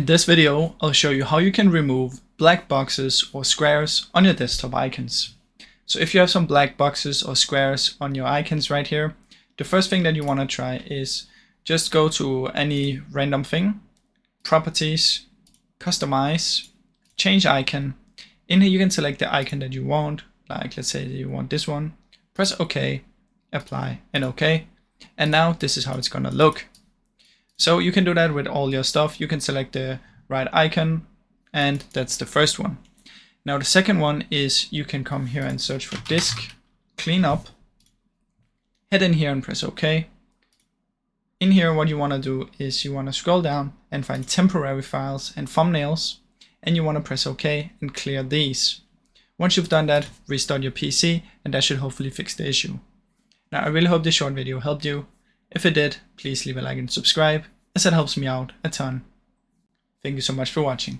In this video, I'll show you how you can remove black boxes or squares on your desktop icons. So if you have some black boxes or squares on your icons right here, the first thing that you want to try is just go to any random thing, properties, customize, change icon. In here you can select the icon that you want, like let's say you want this one, press OK, apply and OK. And now this is how it's gonna look. So you can do that with all your stuff. You can select the right icon, and that's the first one. Now the second one is you can come here and search for disk, clean up, head in here and press OK. In here what you want to do is you want to scroll down and find temporary files and thumbnails, and you want to press OK and clear these. Once you've done that, restart your PC and that should hopefully fix the issue. Now I really hope this short video helped you. If it did, please leave a like and subscribe, as that helps me out a ton. Thank you so much for watching.